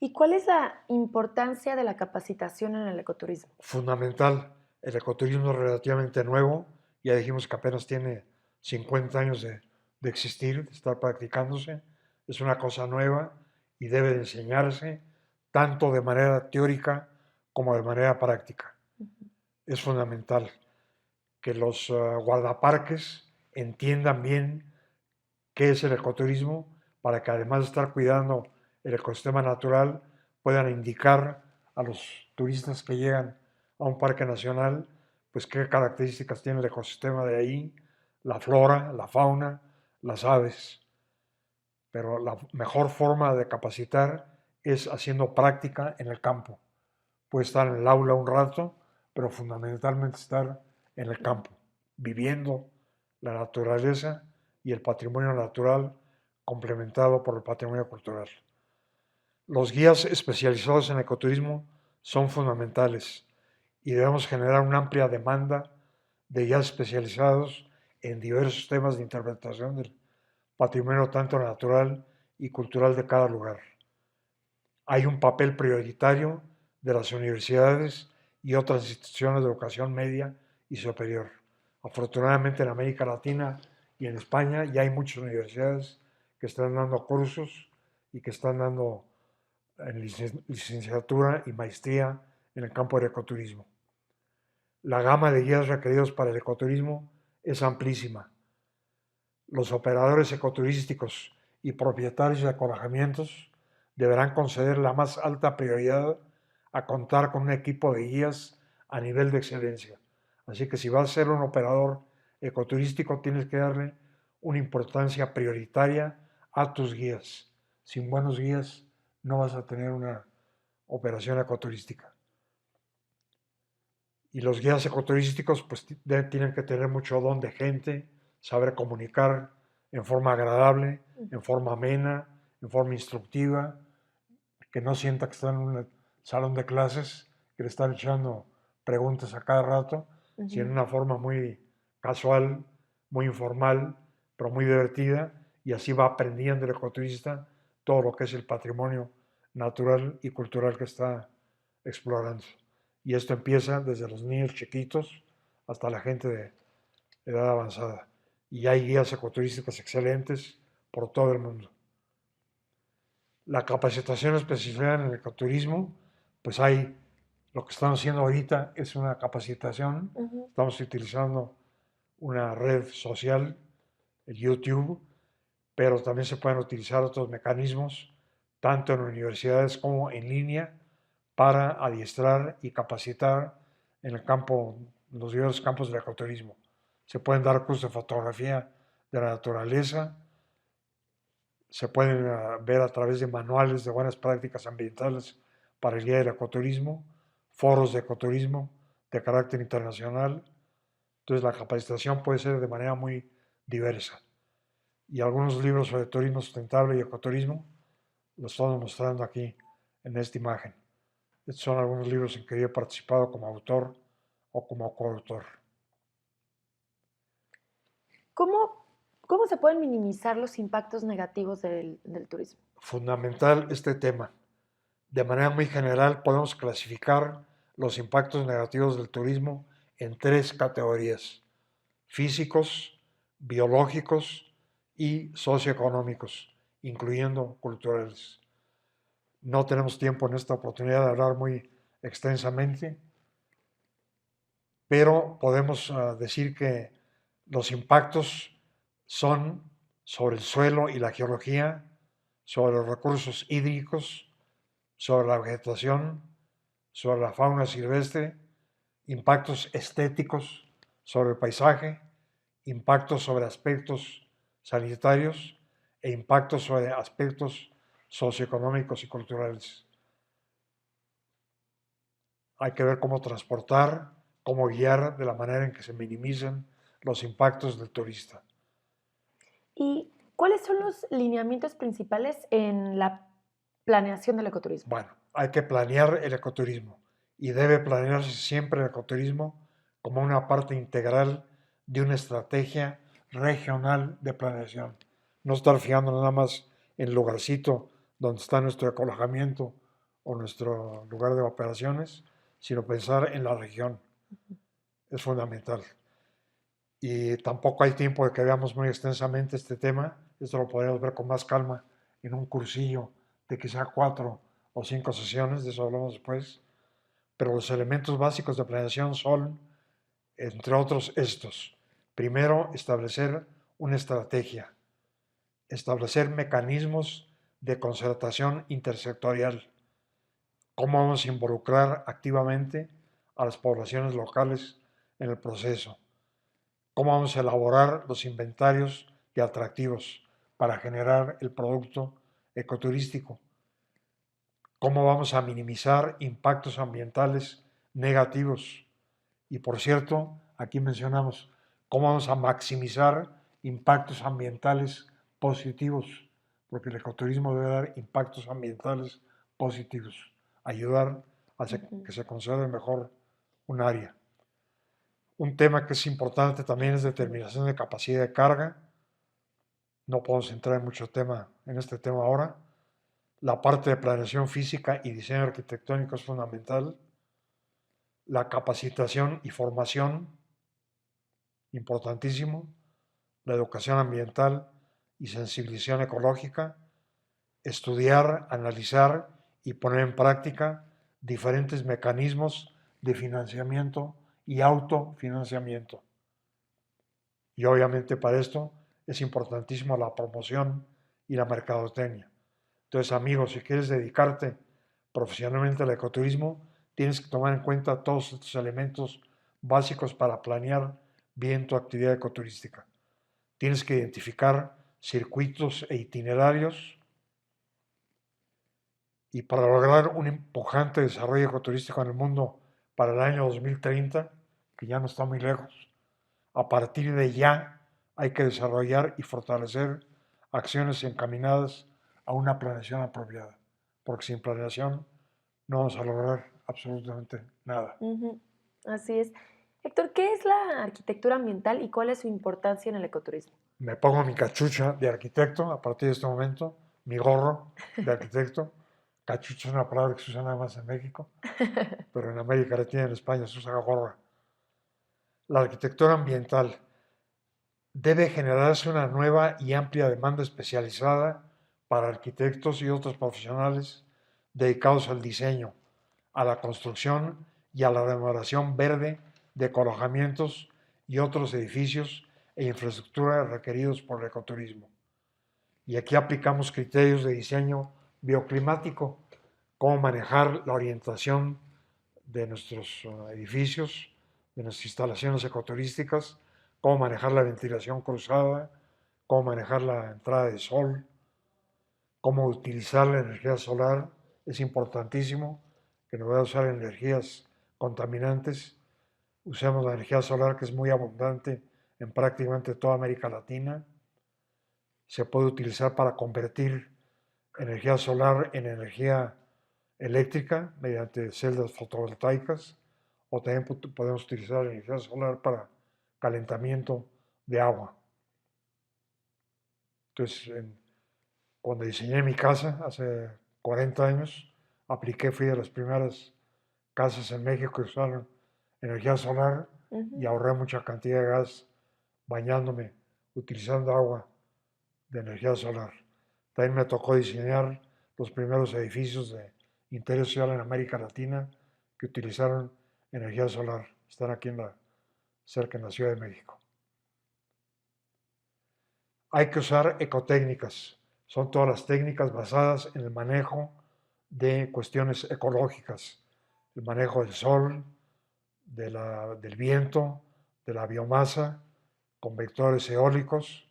¿Y cuál es la importancia de la capacitación en el ecoturismo? Fundamental. El ecoturismo es relativamente nuevo, ya dijimos que apenas tiene 50 años de existir, de estar practicándose. Es una cosa nueva y debe de enseñarse tanto de manera teórica como de manera práctica. Es fundamental que los guardaparques entiendan bien qué es el ecoturismo para que además de estar cuidando el ecosistema natural puedan indicar a los turistas que llegan a un parque nacional pues qué características tiene el ecosistema de ahí, la flora, la fauna, las aves. Pero la mejor forma de capacitar es haciendo práctica en el campo. Puede estar en el aula un rato, pero fundamentalmente estar en el campo, viviendo la naturaleza y el patrimonio natural complementado por el patrimonio cultural. Los guías especializados en ecoturismo son fundamentales y debemos generar una amplia demanda de guías especializados en diversos temas de interpretación del patrimonio tanto natural y cultural de cada lugar. Hay un papel prioritario de las universidades y otras instituciones de educación media y superior. Afortunadamente en América Latina y en España ya hay muchas universidades que están dando cursos y que están dando en licenciatura y maestría en el campo del ecoturismo. La gama de guías requeridos para el ecoturismo es amplísima. Los operadores ecoturísticos y propietarios de alojamientos deberán conceder la más alta prioridad a contar con un equipo de guías a nivel de excelencia. Así que si vas a ser un operador ecoturístico, tienes que darle una importancia prioritaria a tus guías. Sin buenos guías no vas a tener una operación ecoturística. Y los guías ecoturísticos pues tienen que tener mucho don de gente, saber comunicar en forma agradable, en forma amena, en forma instructiva, que no sienta que está en un salón de clases, que le están echando preguntas a cada rato, sino en una forma muy casual, muy informal, pero muy divertida, y así va aprendiendo el ecoturista todo lo que es el patrimonio natural y cultural que está explorando. Y esto empieza desde los niños chiquitos hasta la gente de edad avanzada. Y hay guías ecoturísticas excelentes por todo el mundo. La capacitación especializada en el ecoturismo, pues hay, lo que estamos haciendo ahorita es una capacitación, Ujú. estamos utilizando una red social, el YouTube, pero también se pueden utilizar otros mecanismos, tanto en universidades como en línea, para adiestrar y capacitar en el campo, en los diversos campos del ecoturismo. Se pueden dar cursos de fotografía de la naturaleza, se pueden ver a través de manuales de buenas prácticas ambientales para el guía del ecoturismo, foros de ecoturismo de carácter internacional. Entonces la capacitación puede ser de manera muy diversa. Y algunos libros sobre turismo sustentable y ecoturismo los estamos mostrando aquí en esta imagen. Estos son algunos libros en que yo he participado como autor o como coautor. ¿Cómo, cómo se pueden minimizar los impactos negativos del turismo? Fundamental este tema. De manera muy general podemos clasificar los impactos negativos del turismo en tres categorías: físicos, biológicos y socioeconómicos, incluyendo culturales. No tenemos tiempo en esta oportunidad de hablar muy extensamente, pero podemos decir que los impactos son sobre el suelo y la geología, sobre los recursos hídricos, sobre la vegetación, sobre la fauna silvestre, impactos estéticos sobre el paisaje, impactos sobre aspectos sanitarios e impactos sobre aspectos socioeconómicos y culturales. Hay que ver cómo transportar, cómo guiar de la manera en que se minimicen los impactos del turista. ¿Y cuáles son los lineamientos principales en la planeación del ecoturismo? Bueno, hay que planear el ecoturismo y debe planearse siempre el ecoturismo como una parte integral de una estrategia regional de planeación. No estar fijando nada más en el lugarcito donde está nuestro ecolojamiento o nuestro lugar de operaciones, sino pensar en la región. Es fundamental. Y tampoco hay tiempo de que veamos muy extensamente este tema. Esto lo podemos ver con más calma en un cursillo de quizá 4 o 5 sesiones, de eso hablamos después. Pero los elementos básicos de planeación son, entre otros, estos. Primero, establecer una estrategia, establecer mecanismos de concertación intersectorial. Cómo vamos a involucrar activamente a las poblaciones locales en el proceso. Cómo vamos a elaborar los inventarios de atractivos para generar el producto ecoturístico. Cómo vamos a minimizar impactos ambientales negativos. Y por cierto, aquí mencionamos cómo vamos a maximizar impactos ambientales positivos, porque el ecoturismo debe dar impactos ambientales positivos, ayudar a que se conserve mejor un área. Un tema que es importante también es determinación de capacidad de carga. No podemos entrar en mucho tema en este tema ahora. La parte de planeación física y diseño arquitectónico es fundamental. La capacitación y formación, importantísimo. La educación ambiental y sensibilización ecológica. Estudiar, analizar y poner en práctica diferentes mecanismos de financiamiento y autofinanciamiento. Y obviamente para esto es importantísimo la promoción y la mercadotecnia. Entonces, amigos, si quieres dedicarte profesionalmente al ecoturismo, tienes que tomar en cuenta todos estos elementos básicos para planear bien tu actividad ecoturística. Tienes que identificar circuitos e itinerarios y para lograr un empujante desarrollo ecoturístico en el mundo para el año 2030, que ya no está muy lejos, a partir de ya hay que desarrollar y fortalecer acciones encaminadas a una planeación apropiada, porque sin planeación no vamos a lograr absolutamente nada. Así es. Héctor, ¿qué es la arquitectura ambiental y cuál es su importancia en el ecoturismo? Me pongo mi cachucha de arquitecto a partir de este momento, mi gorro de arquitecto. Cachucha es una palabra que se usa nada más en México, pero en América Latina y en España se usa gorra. La arquitectura ambiental debe generarse una nueva y amplia demanda especializada para arquitectos y otros profesionales dedicados al diseño, a la construcción y a la remodelación verde de alojamientos y otros edificios e infraestructura requeridos por el ecoturismo. Y aquí aplicamos criterios de diseño bioclimático, cómo manejar la orientación de nuestros edificios, de nuestras instalaciones ecoturísticas, cómo manejar la ventilación cruzada, cómo manejar la entrada de sol, cómo utilizar la energía solar. Es importantísimo que no vaya a usar energías contaminantes. Usemos la energía solar, que es muy abundante en prácticamente toda América Latina. Se puede utilizar para convertir energía solar en energía eléctrica mediante celdas fotovoltaicas, o también podemos utilizar energía solar para calentamiento de agua. Entonces, cuando diseñé mi casa hace 40 años, fui de las primeras casas en México que usaron energía solar y ahorré mucha cantidad de gas bañándome, utilizando agua de energía solar. También me tocó diseñar los primeros edificios de interés social en América Latina que utilizaron energía solar. Están aquí cerca en la Ciudad de México. Hay que usar ecotécnicas. Son todas las técnicas basadas en el manejo de cuestiones ecológicas. El manejo del sol, del viento, de la biomasa, con vectores eólicos.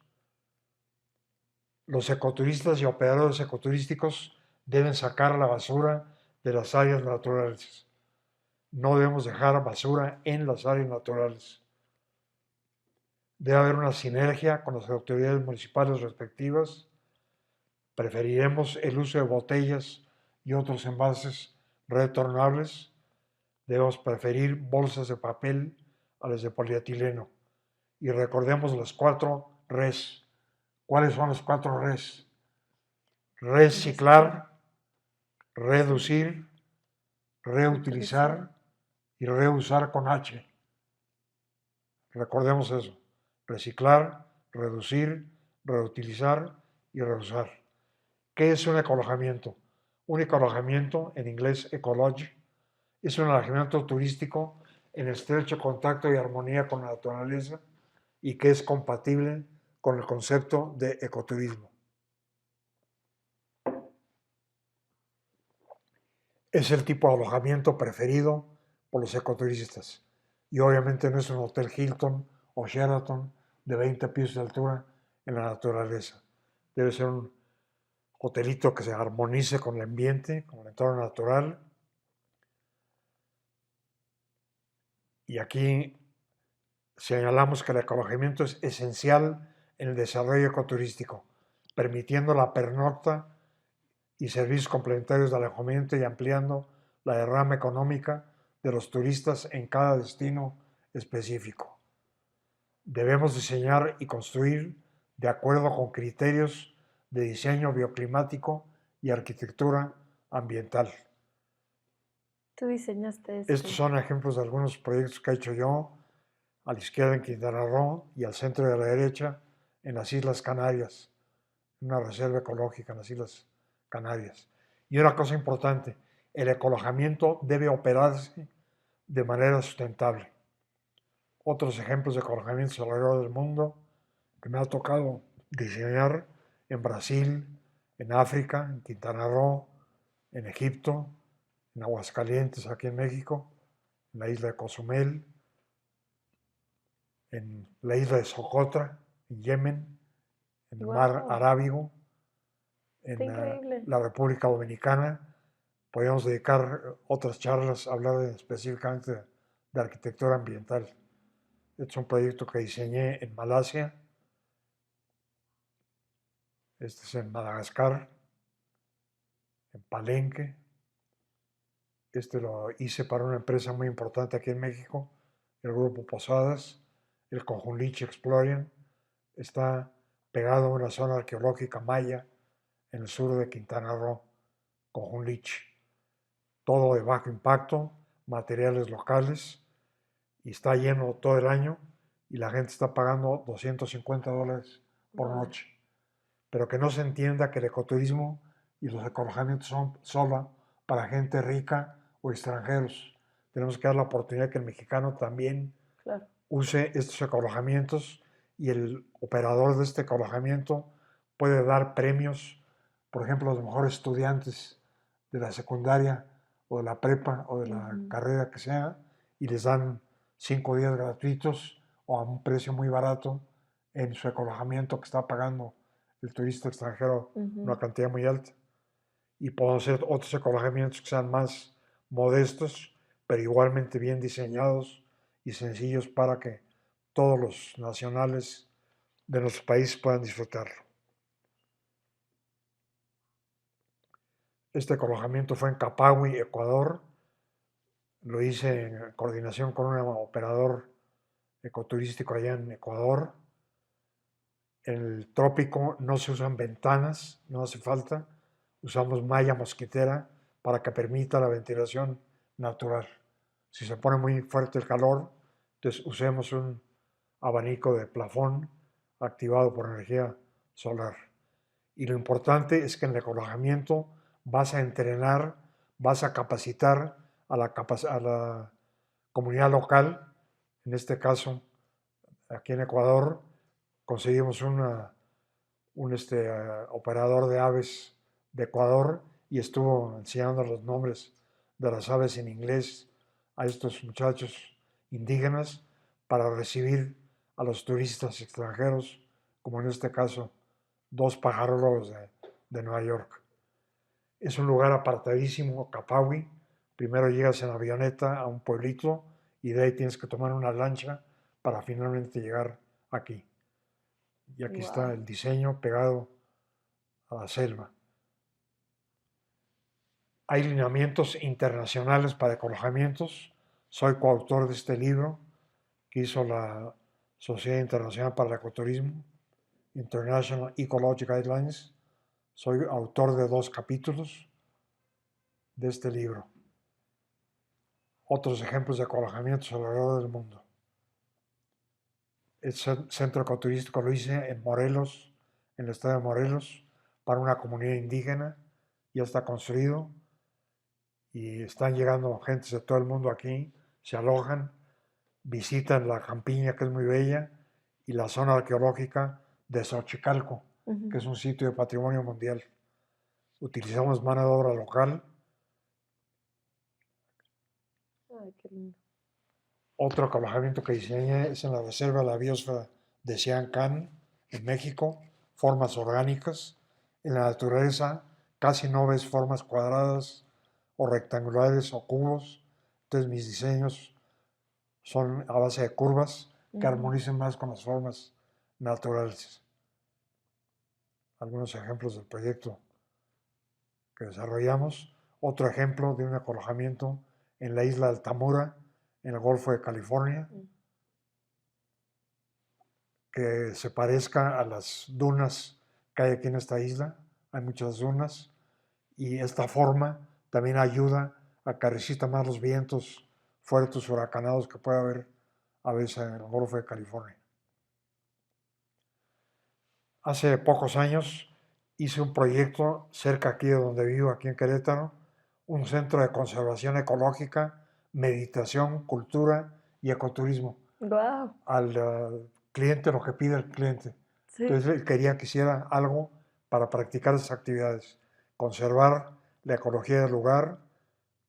Los ecoturistas y operadores ecoturísticos deben sacar la basura de las áreas naturales. No debemos dejar basura en las áreas naturales. Debe haber una sinergia con las autoridades municipales respectivas. Preferiremos el uso de botellas y otros envases retornables. Debemos preferir bolsas de papel a las de polietileno. Y recordemos las 4 RES. ¿Cuáles son las 4 RES? Reciclar, reducir, reutilizar y reusar con H. Recordemos eso. Reciclar, reducir, reutilizar y reusar. ¿Qué es un ecolojamiento? Un ecolojamiento, en inglés ecology, es un alojamiento turístico en estrecho contacto y armonía con la naturaleza y que es compatible con el concepto de ecoturismo. Es el tipo de alojamiento preferido por los ecoturistas. Y obviamente no es un hotel Hilton o Sheraton de 20 pisos de altura en la naturaleza. Debe ser un hotelito que se armonice con el ambiente, con el entorno natural. Y aquí señalamos que el ecolojamiento es esencial en el desarrollo ecoturístico, permitiendo la pernocta y servicios complementarios de alojamiento y ampliando la derrama económica de los turistas en cada destino específico. Debemos diseñar y construir de acuerdo con criterios de diseño bioclimático y arquitectura ambiental. Tú diseñaste Estos este. son ejemplos de algunos proyectos que he hecho yo, a la izquierda en Quintana Roo y al centro de la derecha en las Islas Canarias, una reserva ecológica en las Islas Canarias. Y una cosa importante, el ecolojamiento debe operarse de manera sustentable. Otros ejemplos de ecolojamientos alrededor del mundo que me ha tocado diseñar en Brasil, en África, en Quintana Roo, en Egipto, en Aguascalientes, aquí en México, en la isla de Cozumel, en la isla de Socotra, en Yemen, en el mar Wow, Arábigo, está en increíble. la República Dominicana. Podríamos dedicar otras charlas a hablar específicamente de arquitectura ambiental. Este es un proyecto que diseñé en Malasia. Este es en Madagascar, en Palenque. Este lo hice para una empresa muy importante aquí en México, el Grupo Posadas, el Cojunlich Exploring. Está pegado a una zona arqueológica maya en el sur de Quintana Roo, Cojunlich. Todo de bajo impacto, materiales locales, y está lleno todo el año y la gente está pagando $250 por noche. Pero que no se entienda que el ecoturismo y los ecolojamientos son solo para gente rica o extranjeros. Tenemos que dar la oportunidad que el mexicano también Claro. use estos ecolojamientos y el operador de este ecolojamiento puede dar premios, por ejemplo, a los mejores estudiantes de la secundaria o de la prepa o de la carrera que sea, y les dan 5 días gratuitos o a un precio muy barato en su ecolojamiento que está pagando el turista extranjero una cantidad muy alta. Y podemos hacer otros ecolojamientos que sean más modestos, pero igualmente bien diseñados y sencillos para que todos los nacionales de nuestro país puedan disfrutarlo. Este ecolojamiento fue en Capahui, Ecuador. Lo hice en coordinación con un operador ecoturístico allá en Ecuador. En el trópico no se usan ventanas, no hace falta. Usamos malla mosquitera para que permita la ventilación natural. Si se pone muy fuerte el calor, entonces usemos un abanico de plafón activado por energía solar. Y lo importante es que en el ecolojamiento vas a entrenar, vas a capacitar a la comunidad local. En este caso, aquí en Ecuador, conseguimos un operador de aves de Ecuador y estuvo enseñando los nombres de las aves en inglés a estos muchachos indígenas para recibir a los turistas extranjeros, como en este caso 2 pajarólogos de Nueva York. Es un lugar apartadísimo, Capahui. Primero llegas en avioneta a un pueblito y de ahí tienes que tomar una lancha para finalmente llegar aquí. Y aquí está el diseño pegado a la selva. Hay lineamientos internacionales para ecolojamientos. Soy coautor de este libro que hizo la Sociedad Internacional para el Ecoturismo, International Ecology Guidelines. Soy autor de 2 capítulos de este libro. Otros ejemplos de ecoalojamientos alrededor del mundo. El centro ecoturístico lo hice en Morelos, en el estado de Morelos, para una comunidad indígena. Ya está construido y están llegando gentes de todo el mundo aquí, se alojan, visitan la campiña, que es muy bella, y la zona arqueológica de Xochicalco, que es un sitio de patrimonio mundial. Utilizamos mano de obra local. Ay, qué lindo. Otro alojamiento que diseñé es en la Reserva de la Biosfera de Siancán, en México, formas orgánicas. En la naturaleza casi no ves formas cuadradas o rectangulares o cubos, entonces mis diseños son a base de curvas que armonicen más con las formas naturales. Algunos ejemplos del proyecto que desarrollamos. Otro ejemplo de un ecoalojamiento en la isla de Altamura, en el Golfo de California, que se parezca a las dunas que hay aquí en esta isla. Hay muchas dunas y esta forma también ayuda a que resista más los vientos fuertes huracanados que puede haber a veces en el Golfo de California. Hace pocos años hice un proyecto cerca aquí de donde vivo, aquí en Querétaro, un centro de conservación ecológica, meditación, cultura y ecoturismo. Wow. Al cliente lo que pide el cliente. Sí. Entonces él quería que hiciera algo para practicar esas actividades, conservar la ecología del lugar,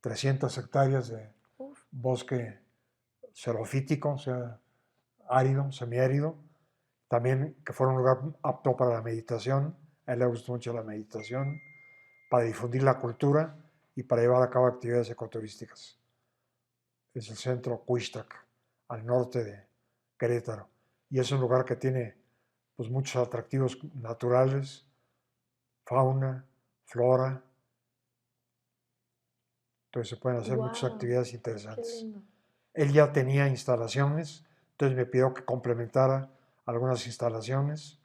300 hectáreas de bosque xerofítico, o sea, árido, semiárido, también que fuera un lugar apto para la meditación, a él le gustó mucho la meditación, para difundir la cultura y para llevar a cabo actividades ecoturísticas. Es el centro Cuixtac, al norte de Querétaro, y es un lugar que tiene pues, muchos atractivos naturales, fauna, flora, entonces se pueden hacer muchas actividades interesantes. Él ya tenía instalaciones, entonces me pidió que complementara algunas instalaciones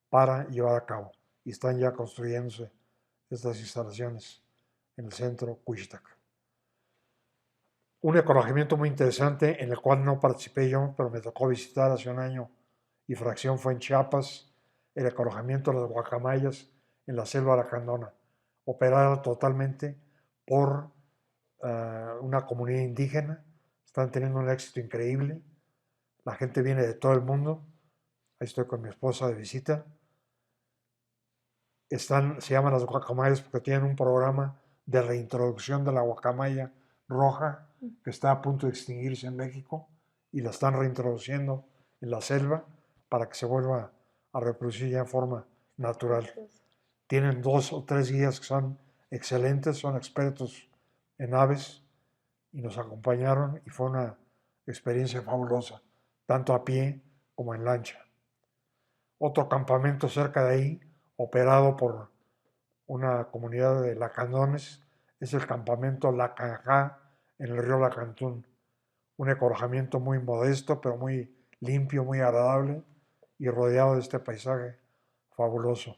para llevar a cabo, y están ya construyéndose estas instalaciones en el centro Cuixtac. Un ecoalojamiento muy interesante en el cual no participé yo, pero me tocó visitar hace un año y fracción fue en Chiapas, el ecoalojamiento de las guacamayas en la selva lacandona, operada totalmente por una comunidad indígena. Están teniendo un éxito increíble. La gente viene de todo el mundo. Ahí estoy con mi esposa de visita. Se llaman las guacamayas porque tienen un programa de reintroducción de la guacamaya roja que está a punto de extinguirse en México y la están reintroduciendo en la selva para que se vuelva a reproducir ya en forma natural. Tienen 2 o 3 guías que son excelentes, son expertos en aves y nos acompañaron y fue una experiencia fabulosa, tanto a pie como en lancha. Otro campamento cerca de ahí, operado por una comunidad de lacandones, es el campamento Lacanjá en el río Lacantún. Un ecoalojamiento muy modesto, pero muy limpio, muy agradable y rodeado de este paisaje fabuloso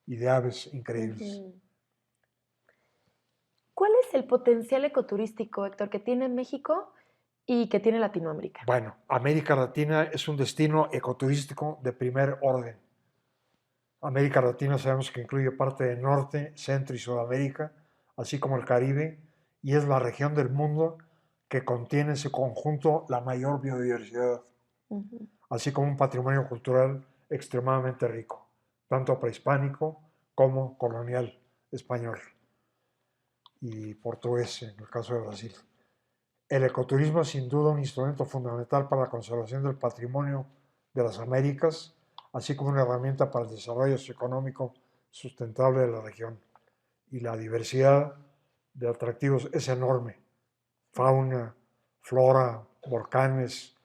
y de aves increíbles. ¿Cuál es el potencial ecoturístico, Héctor, que tiene México y que tiene Latinoamérica? Bueno, América Latina es un destino ecoturístico de primer orden. América Latina sabemos que incluye parte de Norte, Centro y Sudamérica, así como el Caribe, y es la región del mundo que contiene en su conjunto la mayor biodiversidad, así como un patrimonio cultural extremadamente rico, tanto prehispánico como colonial español y portugués en el caso de Brasil. El ecoturismo es sin duda un instrumento fundamental para la conservación del patrimonio de las Américas, así como una herramienta para el desarrollo socioeconómico sustentable de la región. Y la diversidad de atractivos es enorme. Fauna, flora, volcanes,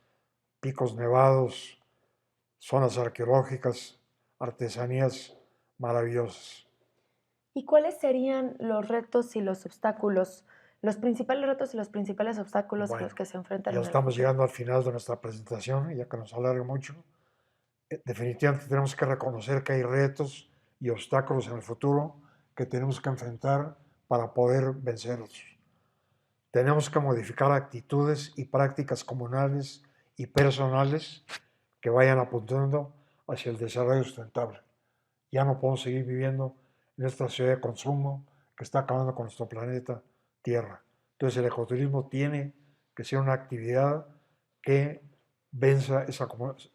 picos nevados, zonas arqueológicas, artesanías maravillosas. ¿Y cuáles serían los retos y los obstáculos, los principales retos y los principales obstáculos a los que se enfrentan ya en el estamos futuro? llegando al final de nuestra presentación, ya que nos alarga mucho. Definitivamente tenemos que reconocer que hay retos y obstáculos en el futuro que tenemos que enfrentar para poder vencerlos. Tenemos que modificar actitudes y prácticas comunales y personales que vayan apuntando hacia el desarrollo sustentable. Ya no podemos seguir viviendo en esta sociedad de consumo que está acabando con nuestro planeta Tierra. Entonces el ecoturismo tiene que ser una actividad que venza esa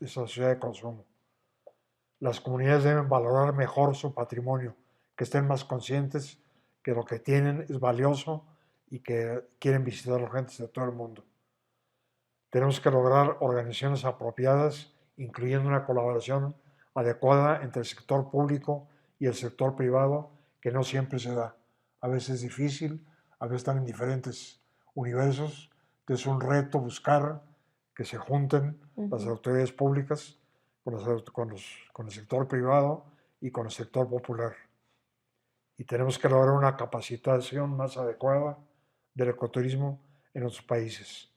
sociedad de consumo. Las comunidades deben valorar mejor su patrimonio, que estén más conscientes que lo que tienen es valioso y que quieren visitar a gente de todo el mundo. Tenemos que lograr organizaciones apropiadas, incluyendo una colaboración adecuada entre el sector público y el sector privado, que no siempre se da. A veces es difícil, a veces están en diferentes universos. Entonces es un reto buscar que se junten las autoridades públicas con el sector privado y con el sector popular. Y tenemos que lograr una capacitación más adecuada del ecoturismo en nuestros países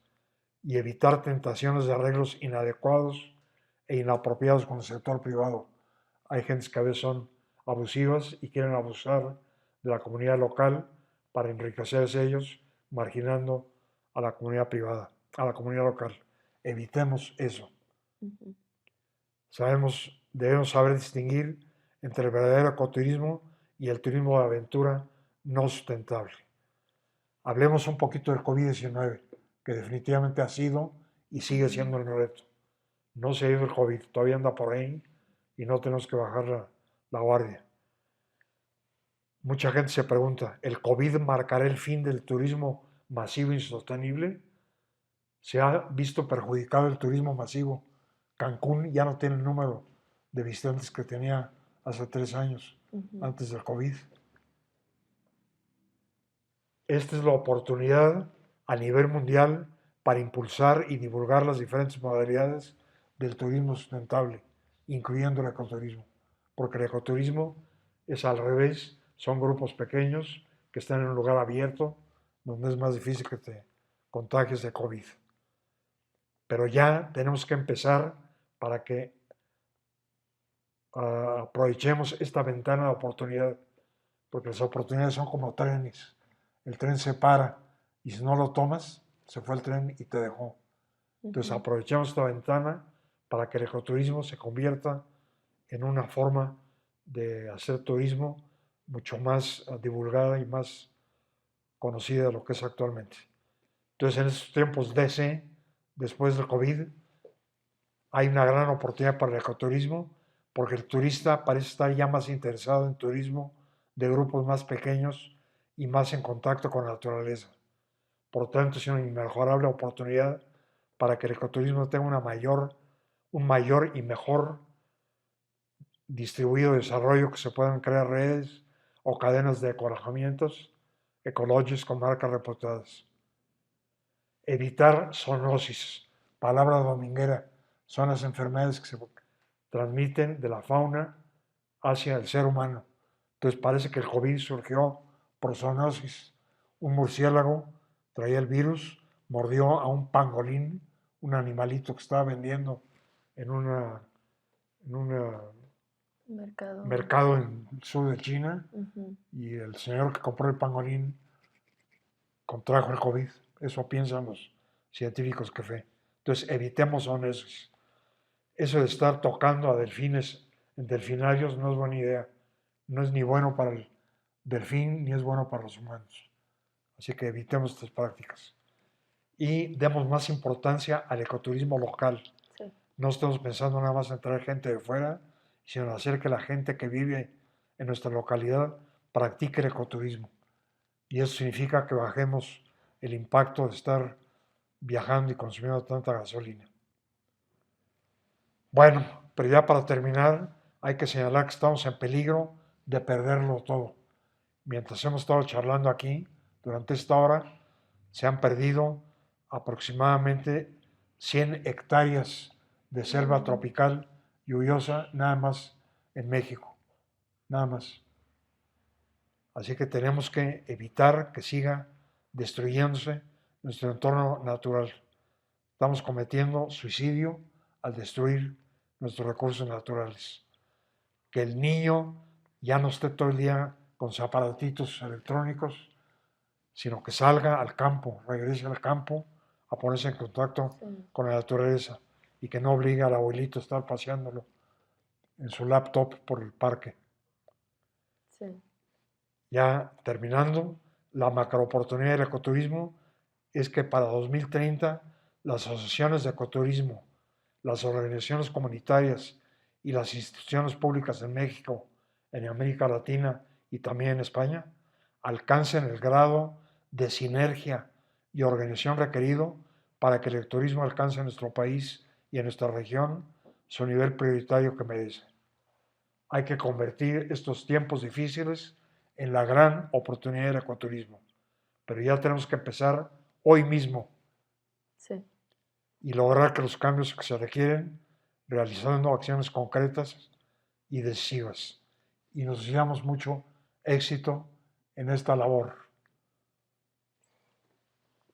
y evitar tentaciones de arreglos inadecuados e inapropiados con el sector privado. Hay gentes que a veces son abusivas y quieren abusar de la comunidad local para enriquecerse ellos, marginando a la comunidad privada, a la comunidad local. Evitemos eso. Debemos saber distinguir entre el verdadero ecoturismo y el turismo de aventura no sustentable. Hablemos un poquito del COVID-19, que definitivamente ha sido y sigue siendo el reto. No se ha ido el COVID, todavía anda por ahí y no tenemos que bajar la guardia. Mucha gente se pregunta, ¿el COVID marcará el fin del turismo masivo e insostenible? Se ha visto perjudicado el turismo masivo. Cancún ya no tiene el número de visitantes que tenía hace 3 años, antes del COVID. Esta es la oportunidad a nivel mundial para impulsar y divulgar las diferentes modalidades del turismo sustentable, incluyendo el ecoturismo. Porque el ecoturismo es al revés, son grupos pequeños que están en un lugar abierto, donde es más difícil que te contagies de COVID. Pero ya tenemos que empezar para que aprovechemos esta ventana de oportunidad, porque las oportunidades son como trenes. El tren se para y si no lo tomas, se fue el tren y te dejó. Entonces aprovechemos esta ventana para que el ecoturismo se convierta en una forma de hacer turismo mucho más divulgada y más conocida de lo que es actualmente. Entonces en estos tiempos DC, después del COVID, hay una gran oportunidad para el ecoturismo porque el turista parece estar ya más interesado en turismo de grupos más pequeños y más en contacto con la naturaleza. Por tanto, es una inmejorable oportunidad para que el ecoturismo tenga un mayor y mejor distribuido desarrollo, que se puedan crear redes o cadenas de ecoalojamientos ecológicos con marcas reputadas. Evitar zoonosis, palabra dominguera, son las enfermedades que se transmiten de la fauna hacia el ser humano. Entonces parece que el COVID surgió por zoonosis. Un murciélago traía el virus, mordió a un pangolín, un animalito que estaba vendiendo en un mercado en el sur de China, y el señor que compró el pangolín contrajo el COVID. Eso piensan los científicos que fue. Entonces evitemos zoonosis. Eso de estar tocando a delfines en delfinarios no es buena idea. No es ni bueno para el delfín ni es bueno para los humanos. Así que evitemos estas prácticas. Y demos más importancia al ecoturismo local. Sí. No estemos pensando nada más en traer gente de fuera, sino en hacer que la gente que vive en nuestra localidad practique el ecoturismo. Y eso significa que bajemos el impacto de estar viajando y consumiendo tanta gasolina. Bueno, pero ya para terminar, hay que señalar que estamos en peligro de perderlo todo. Mientras hemos estado charlando aquí, durante esta hora, se han perdido aproximadamente 100 hectáreas de selva tropical lluviosa, nada más en México, nada más. Así que tenemos que evitar que siga destruyéndose nuestro entorno natural. Estamos cometiendo suicidio al destruir nuestros recursos naturales. Que el niño ya no esté todo el día con sus aparatitos electrónicos, sino que salga al campo, regrese al campo a ponerse en contacto con la naturaleza y que no obligue al abuelito a estar paseándolo en su laptop por el parque. Sí. Ya terminando, la macrooportunidad del ecoturismo es que para 2030 las asociaciones de ecoturismo, las organizaciones comunitarias y las instituciones públicas en México, en América Latina y también en España alcancen el grado de sinergia y organización requerido para que el ecoturismo alcance en nuestro país y en nuestra región su nivel prioritario que merece. Hay que convertir estos tiempos difíciles en la gran oportunidad del ecoturismo, pero ya tenemos que empezar hoy mismo. Sí. Y lograr que los cambios que se requieren, realizando acciones concretas y decisivas. Y nos deseamos mucho éxito en esta labor.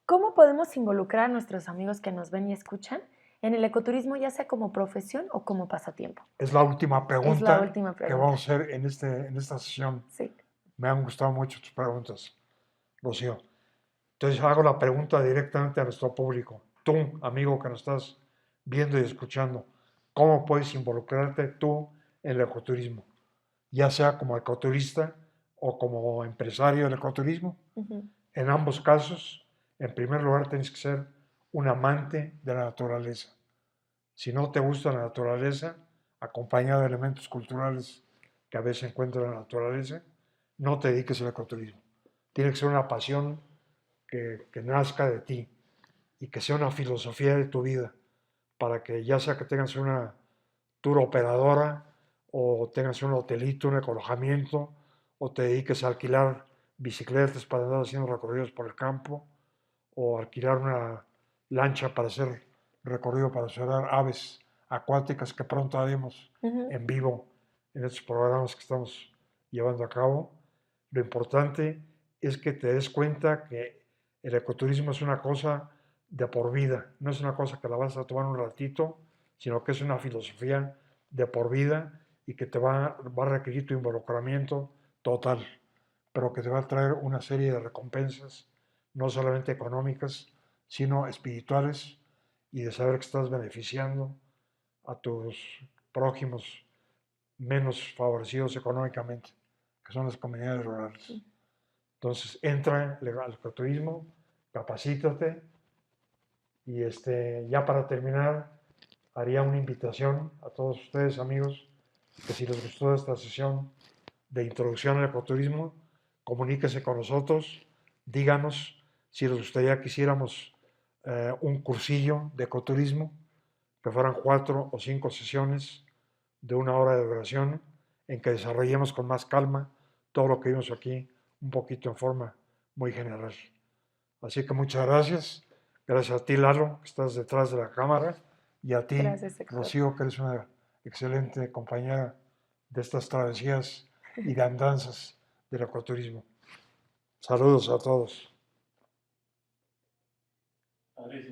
¿Cómo podemos involucrar a nuestros amigos que nos ven y escuchan en el ecoturismo, ya sea como profesión o como pasatiempo? Es la última pregunta, es la última pregunta que vamos a hacer en esta sesión. Sí. Me han gustado mucho tus preguntas, Rocío. Entonces hago la pregunta directamente a nuestro público. Tú, amigo que nos estás viendo y escuchando, ¿cómo puedes involucrarte tú en el ecoturismo? Ya sea como ecoturista o como empresario del ecoturismo. En ambos casos, en primer lugar, tienes que ser un amante de la naturaleza. Si no te gusta la naturaleza, acompañado de elementos culturales que a veces encuentras en la naturaleza, no te dediques al ecoturismo. Tiene que ser una pasión que nazca de ti y que sea una filosofía de tu vida, para que ya sea que tengas una tour operadora o tengas un hotelito, un alojamiento, o te dediques a alquilar bicicletas para andar haciendo recorridos por el campo, o alquilar una lancha para hacer recorrido para observar aves acuáticas que pronto haremos en vivo en estos programas que estamos llevando a cabo. Lo importante es que te des cuenta que el ecoturismo es una cosa de por vida, no es una cosa que la vas a tomar un ratito, sino que es una filosofía de por vida y que te va a requerir tu involucramiento total, pero que te va a traer una serie de recompensas, no solamente económicas, sino espirituales, y de saber que estás beneficiando a tus prójimos menos favorecidos económicamente, que son las comunidades rurales. Entonces, entra al ecoturismo, capacítate, y ya para terminar, haría una invitación a todos ustedes, amigos, que si les gustó esta sesión de introducción al ecoturismo, comuníquese con nosotros, díganos si les gustaría que hiciéramos un cursillo de ecoturismo, que fueran 4 o 5 sesiones de 1 hora de duración, en que desarrollemos con más calma todo lo que vimos aquí, un poquito en forma muy general. Así que muchas gracias. Gracias a ti, Lalo, que estás detrás de la cámara, y a ti, Gracias, Rocío, que eres una excelente compañera de estas travesías y de andanzas del ecoturismo. Saludos a todos.